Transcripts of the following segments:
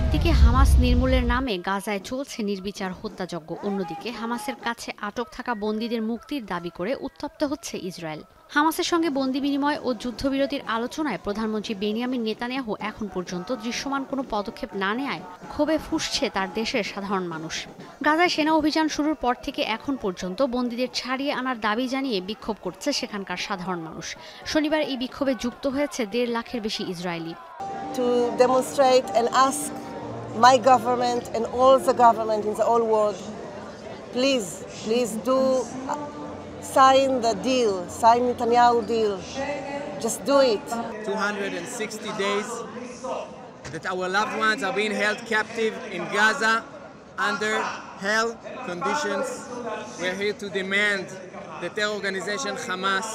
একদিকে হামাস নির্মূলের নামে গাজায় চলছে নির্বিচার হত্যাযজ্ঞ, অন্যদিকে হামাসের কাছে আটক থাকা বন্দীদের মুক্তির দাবি করে উত্তপ্ত হচ্ছে ইসরায়েল। হামাসের সঙ্গে বন্দি বিনিময় ও যুদ্ধবিরতির আলোচনায় প্রধানমন্ত্রী বেনিয়ামিন নেতানিয়াহু এখন পর্যন্ত দৃশ্যমান কোনো পদক্ষেপ না নেয়ায় ক্ষোভে ফুঁসছে তার দেশের সাধারণ মানুষ। গাজায় সেনা অভিযান শুরুর পর থেকে এখন পর্যন্ত বন্দীদের ছাড়িয়ে আনার দাবি জানিয়ে বিক্ষোভ করছে সেখানকার সাধারণ মানুষ। শনিবার এই বিক্ষোভে যুক্ত হয়েছে 1.5 লাখের বেশি Israeli. To demonstrate and ask my government and all the government in the whole world, please do sign the deal, sign Netanyahu deal. Just do it. 260 days that our loved ones are being held captive in Gaza under hell conditions. We're here to demand the terror organization Hamas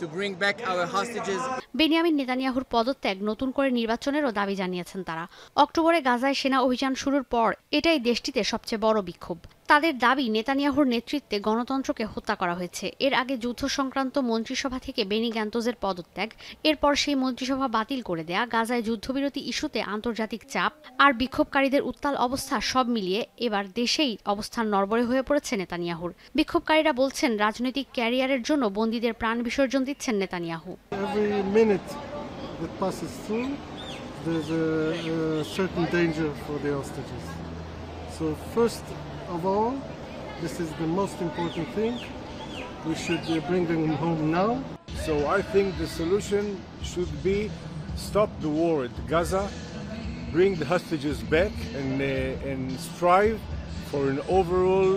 to bring back our hostages. Benjamin নেতানিয়াহুর পদত্যাগ, নতুন করে নির্বাচনেরও দাবি জানিয়েছেন তারা। অক্টোবরে গাজায় সেনা অভিযান শুরুর পর এটাই দেশটিতে সবচেয়ে বড় বিক্ষোভ। তাদের দাবি, নেতানিয়াহুর নেতৃত্বে গণতন্ত্রকে হত্যা করা হয়েছে। এর আগে যুদ্ধ সংক্রান্ত মন্ত্রিসভা থেকে বেনি গ্যান্তোজের পদত্যাগ, এরপর সেই মন্ত্রিসভা বাতিল করে দেয়া, গাজায় যুদ্ধবিরতি ইস্যুতে আন্তর্জাতিক চাপ আর বিক্ষোভকারীদের উত্তাল অবস্থা, সব মিলিয়ে এবার দেশেই অবস্থান নড়বড়ে হয়ে পড়েছে নেতানিয়াহুর। বিক্ষোভকারীরা বলছেন, রাজনৈতিক ক্যারিয়ারের জন্য বন্দীদের প্রাণ বিসর্জন দিচ্ছেন Netanyahu. Of all, this is the most important thing. We should bring them home now. So I think the solution should be stop the war at Gaza, bring the hostages back, and strive for an overall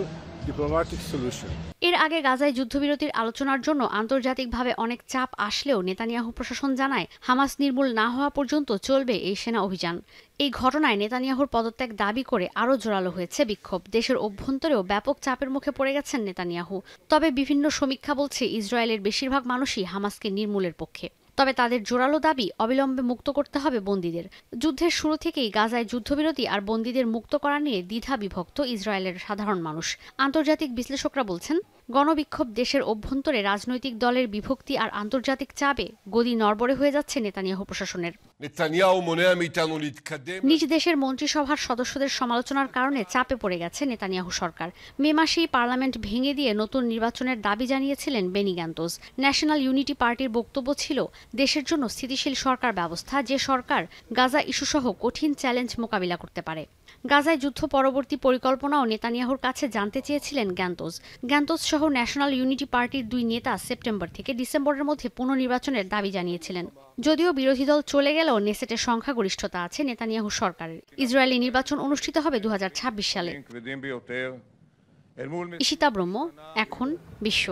diplomatic solution. এর আগে গাজায় যুদ্ধবিরতির আলোচনার জন্য আন্তর্জাতিকভাবে অনেক চাপ আসলেও নেতানিয়াহু প্রশাসন জানায়, হামাস নির্মূল না হওয়া পর্যন্ত চলবে এই সেনা অভিযান। এই ঘটনায় নেতানিয়াহুর পদত্যাগ দাবি করে আরও জোরালো হয়েছে বিক্ষোভ। দেশের অভ্যন্তরেও ব্যাপক চাপের মুখে পড়ে গেছেন নেতানিয়াহু। তবে বিভিন্ন সমীক্ষা বলছে, ইসরায়েলের বেশিরভাগ মানুষই হামাসকে নির্মূলের পক্ষে। তবে তাদের জোরালো দাবি, অবিলম্বে মুক্ত করতে হবে বন্দীদের। যুদ্ধের শুরু থেকেই গাজায় যুদ্ধবিরতি আর বন্দীদের মুক্ত করা নিয়ে দ্বিধা বিভক্ত ইসরায়েলের সাধারণ মানুষ। আন্তর্জাতিক বিশ্লেষকরা বলছেন, গণবিক্ষোভ, দেশের অভ্যন্তরে রাজনৈতিক দলের বিভক্তি আর আন্তর্জাতিক চাপে গদি নড়বড়ে হয়ে যাচ্ছে নেতানিয়াহু প্রশাসনের। নিজ দেশের মন্ত্রিসভার সদস্যদের সমালোচনার কারণে চাপে পড়ে গেছে নেতানিয়াহু সরকার। মে মাসেই পার্লামেন্ট ভেঙে দিয়ে নতুন নির্বাচনের দাবি জানিয়েছিলেন বেনি গ্যান্তোজ। ন্যাশনাল ইউনিটি পার্টির বক্তব্য ছিল, দেশের জন্য স্থিতিশীল সরকার ব্যবস্থা, যে সরকার গাজা ইস্যুসহ কঠিন চ্যালেঞ্জ মোকাবিলা করতে পারে। গাজায় যুদ্ধ পরবর্তী পরিকল্পনাও নেতানিয়াহুর কাছে জানতে চেয়েছিলেন গ্যান্তোজ সহ ন্যাশনাল ইউনিটি পার্টির 2 নেতা সেপ্টেম্বর থেকে ডিসেম্বরের মধ্যে পুনর্নির্বাচনের দাবি জানিয়েছিলেন। যদিও বিরোধী দল চলে গেলেও নেসেটের সংখ্যাগরিষ্ঠতা আছে নেতানিয়াহু সরকারের। ইসরায়েলি নির্বাচন অনুষ্ঠিত হবে 2026 সালে। ঈশিতা ব্রহ্ম, এখন বিশ্ব।